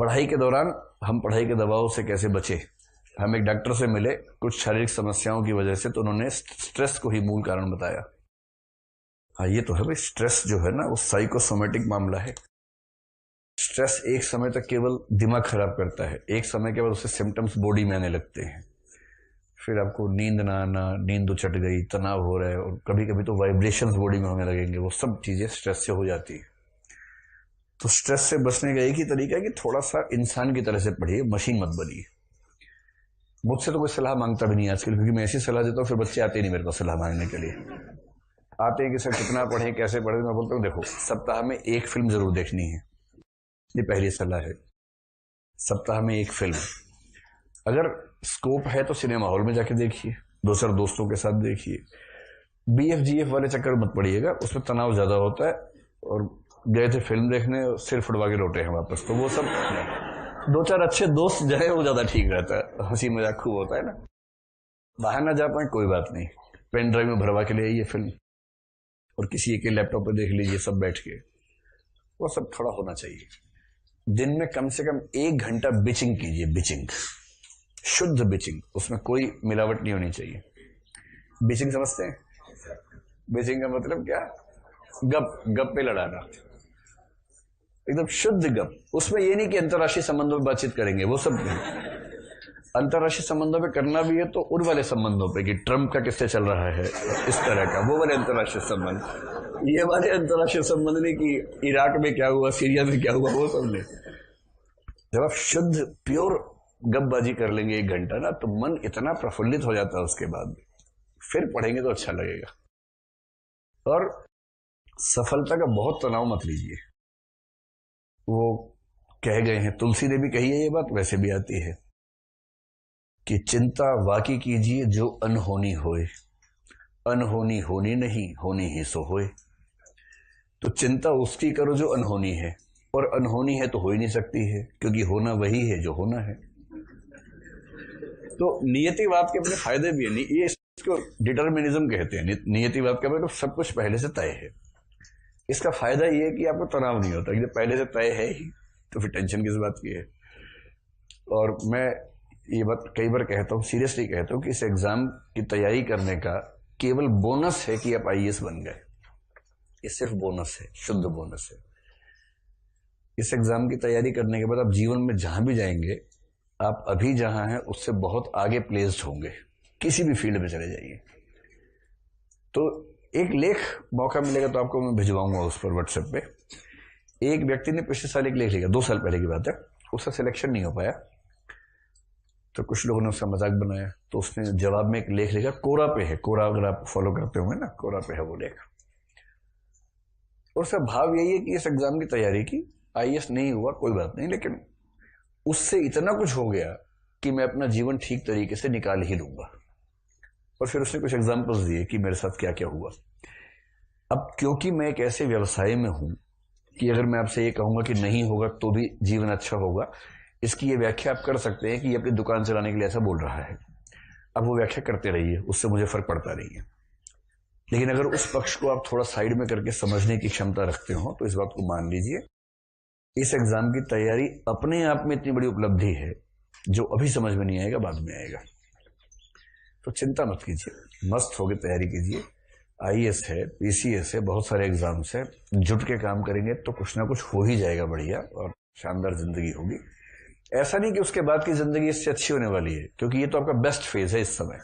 पढ़ाई के दौरान हम पढ़ाई के दबाव से कैसे बचे। हम एक डॉक्टर से मिले कुछ शारीरिक समस्याओं की वजह से, तो उन्होंने स्ट्रेस को ही मूल कारण बताया। हाँ, ये तो है भाई, स्ट्रेस जो है ना वो साइकोसोमेटिक मामला है। स्ट्रेस एक समय तक केवल दिमाग खराब करता है, एक समय के बाद उससे सिम्टम्स बॉडी में आने लगते हैं। फिर आपको नींद ना आना, नींद उचट गई, तनाव हो रहा है, और कभी कभी तो वाइब्रेशंस बॉडी में होने लगेंगे। वो सब चीजें स्ट्रेस से हो जाती है। तो स्ट्रेस से बचने का एक ही तरीका है कि थोड़ा सा इंसान की तरह से पढ़िए, मशीन मत बनिए। मुझसे तो कोई सलाह मांगता भी नहीं आजकल, क्योंकि मैं ऐसी सलाह देता हूँ फिर बच्चे आते ही नहीं मेरे पास सलाह मांगने के लिए। आते हैं कि सर कितना पढ़ें, कैसे पढ़ें। मैं बोलता हूँ देखो, सप्ताह में एक फिल्म जरूर देखनी है, ये पहली सलाह है। सप्ताह में एक फिल्म, अगर स्कोप है तो सिनेमा हॉल में जाके देखिए, दो चार दोस्तों के साथ देखिए। BF-GF वाले चक्कर मत पड़िएगा, उसमें तनाव ज्यादा होता है। और गए थे फिल्म देखने, सिर फुटवा के लौटे हैं वापस, तो वो सब दो चार अच्छे दोस्त जाए वो ज्यादा ठीक रहता है, हंसी मजाक खूब होता है ना। बाहर ना जा पाए कोई बात नहीं, पेन ड्राइव में भरवा के ले आइए फिल्म, और किसी एक लैपटॉप पे देख लीजिए सब बैठ के। वो सब थोड़ा होना चाहिए। दिन में कम से कम 1 घंटा बिचिंग कीजिए, बिचिंग, शुद्ध बिचिंग, उसमें कोई मिलावट नहीं होनी चाहिए। बिचिंग समझते हैं? बिचिंग का मतलब क्या? गप पे लड़ाना, एकदम शुद्ध गप। उसमें ये नहीं कि अंतर्राष्ट्रीय संबंधों में बातचीत करेंगे, वो सब नहीं। अंतर्राष्ट्रीय संबंधों पे करना भी है तो उन वाले संबंधों पे कि ट्रम्प का किससे चल रहा है, इस तरह का, वो वाले अंतर्राष्ट्रीय संबंध। ये वाले अंतर्राष्ट्रीय संबंध नहीं कि इराक में क्या हुआ, सीरिया में क्या हुआ, वो सब नहीं। जब आप शुद्ध प्योर गपबाजी कर लेंगे 1 घंटा ना, तो मन इतना प्रफुल्लित हो जाता है उसके बाद, फिर पढ़ेंगे तो अच्छा लगेगा। और सफलता का बहुत तनाव मत लीजिए। वो कह गए हैं, तुलसी ने भी कही है ये बात, वैसे भी आती है कि चिंता वाकी कीजिए जो अनहोनी होए, अनहोनी होनी नहीं, होनी ही सो होए। तो चिंता उसकी करो जो अनहोनी है, और अनहोनी है तो हो ही नहीं सकती है, क्योंकि होना वही है जो होना है। तो नियतिवाद के अपने फायदे भी है। ये इसको डिटर्मिनिज्म कहते हैं। नियतिवाद का मतलब सब कुछ पहले से तय है। इसका फायदा ये है कि आपको तनाव नहीं होता, कि पहले से तय है ही, तो फिर टेंशन किस बात की है। और मैं ये बात कई बार कहता हूँ, सीरियसली कहता हूँ, कि इस एग्जाम की तैयारी करने का केवल बोनस है कि आप IAS बन गए। ये सिर्फ बोनस है, शुद्ध बोनस है। इस एग्जाम की तैयारी करने के बाद आप जीवन में जहां भी जाएंगे, आप अभी जहां हैं उससे बहुत आगे प्लेस्ड होंगे। किसी भी फील्ड में चले जाइए। तो एक लेख मौका मिलेगा तो आपको मैं भिजवाऊंगा उस पर व्हाट्सएप पे। एक व्यक्ति ने पिछले साल एक लेख लिखा, 2 साल पहले की बात है, उसका सिलेक्शन नहीं हो पाया, तो कुछ लोगों ने उसका मजाक बनाया, तो उसने जवाब में एक लेख लिखा, कोरा पे है। कोरा अगर आप फॉलो करते होंगे ना, कोरा पे है वो लेख। और उसका भाव यही है कि इस एग्जाम की तैयारी की, IAS नहीं हुआ कोई बात नहीं, लेकिन उससे इतना कुछ हो गया कि मैं अपना जीवन ठीक तरीके से निकाल ही लूंगा। और फिर उसने कुछ एग्जाम्पल्स दिए कि मेरे साथ क्या क्या हुआ। अब क्योंकि मैं एक ऐसे व्यवसाय में हूं कि अगर मैं आपसे ये कहूंगा कि नहीं होगा तो भी जीवन अच्छा होगा, इसकी ये व्याख्या आप कर सकते हैं कि ये अपनी दुकान चलाने के लिए ऐसा बोल रहा है। अब वो व्याख्या करते रहिए, उससे मुझे फर्क पड़ता नहीं है। लेकिन अगर उस पक्ष को आप थोड़ा साइड में करके समझने की क्षमता रखते हो तो इस बात को मान लीजिए, इस एग्जाम की तैयारी अपने आप में इतनी बड़ी उपलब्धि है, जो अभी समझ में नहीं आएगा बाद में आएगा। तो चिंता मत कीजिए, मस्त होकर तैयारी कीजिए। IAS है, PCS है, बहुत सारे एग्जाम्स है, जुट के काम करेंगे तो कुछ ना कुछ हो ही जाएगा बढ़िया, और शानदार जिंदगी होगी। ऐसा नहीं कि उसके बाद की जिंदगी इससे अच्छी होने वाली है, क्योंकि ये तो आपका बेस्ट फेज है इस समय।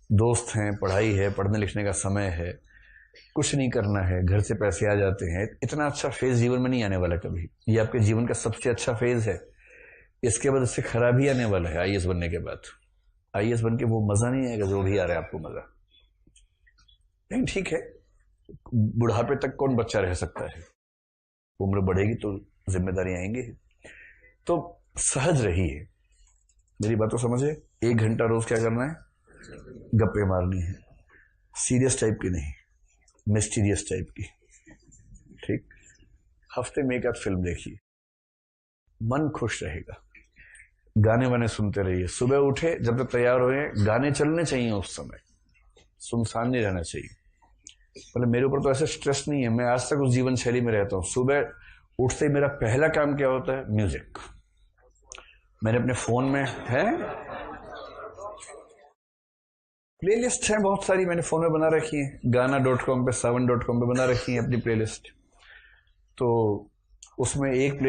दोस्त हैं, पढ़ाई है, पढ़ने लिखने का समय है, कुछ नहीं करना है, घर से पैसे आ जाते हैं। इतना अच्छा फेज जीवन में नहीं आने वाला कभी। ये आपके जीवन का सबसे अच्छा फेज है। इसके बाद इससे खराब ही आने वाला है। IAS बनने के बाद IAS बन के वो मजा नहीं आएगा जो भी आ रहा है आपको मजा। नहीं, ठीक है, बुढ़ापे तक कौन बच्चा रह सकता है, उम्र बढ़ेगी तो जिम्मेदारी आएंगी। तो सहज रहिए, मेरी बात तो समझे। 1 घंटा रोज क्या करना है? गप्पे मारनी है, सीरियस टाइप की नहीं, मिस्टीरियस टाइप की। ठीक, हफ्ते में 1 आध फिल्म देखिए, मन खुश रहेगा। गाने वाने सुनते रहिए। सुबह उठे, जब तक तैयार हुए, गाने चलने चाहिए उस समय, सुनसान नहीं रहना चाहिए। मतलब मेरे ऊपर तो ऐसा स्ट्रेस नहीं है, मैं आज तक उस जीवन शैली में रहता हूँ। सुबह उठते ही मेरा पहला काम क्या होता है? म्यूजिक। मैंने अपने फोन में है प्लेलिस्ट है बहुत सारी, मैंने फोन में बना रखी है, गाना.com पे, savan.com पे बना रखी है अपनी प्लेलिस्ट। तो उसमें एक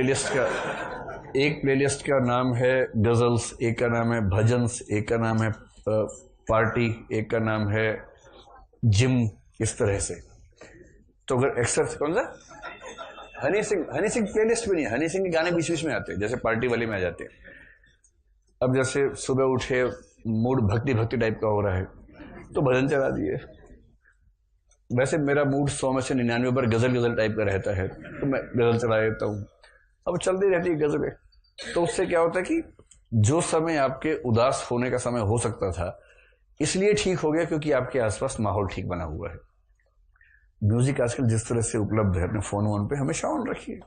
प्लेलिस्ट का नाम है गजल्स, एक का नाम है भजन्स, एक का नाम है पार्टी, एक का नाम है जिम, इस तरह से। तो अगर एक्सर कौन सा हनी सिंह प्लेलिस्ट भी नहीं है, हनी सिंह के गाने बीच बीच में आते हैं, जैसे पार्टी वाली में आ जाते हैं। अब जैसे सुबह उठे मूड भक्ति टाइप का हो रहा है तो भजन चला दिए। वैसे मेरा मूड 100 में से 99 पर गजल टाइप का रहता है तो मैं गजल चला देता हूँ। अब चलती रहती है गजलें। तो उससे क्या होता है कि जो समय आपके उदास होने का समय हो सकता था, इसलिए ठीक हो गया क्योंकि आपके आसपास माहौल ठीक बना हुआ है। म्यूजिक आजकल जिस तरह से उपलब्ध है अपने फोन वोन पे, हमेशा ऑन रखिए।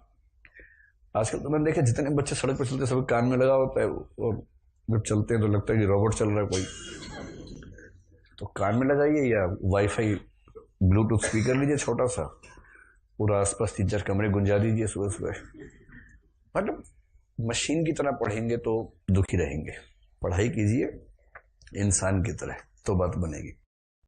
आजकल तो मैंने देखा जितने बच्चे सड़क पर चलते सब कान में लगा होता है, और जब चलते हैं तो लगता है कि रोबोट चल रहा है कोई। तो कान में लगाइए या वाईफाई ब्लूटूथ स्पीकर लीजिए छोटा सा, पूरा आसपास 3-4 कमरे गुंजा दीजिए सुबह सुबह। मतलब मशीन की तरह पढ़ेंगे तो दुखी रहेंगे, पढ़ाई कीजिए इंसान की तरह तो बात बनेगी।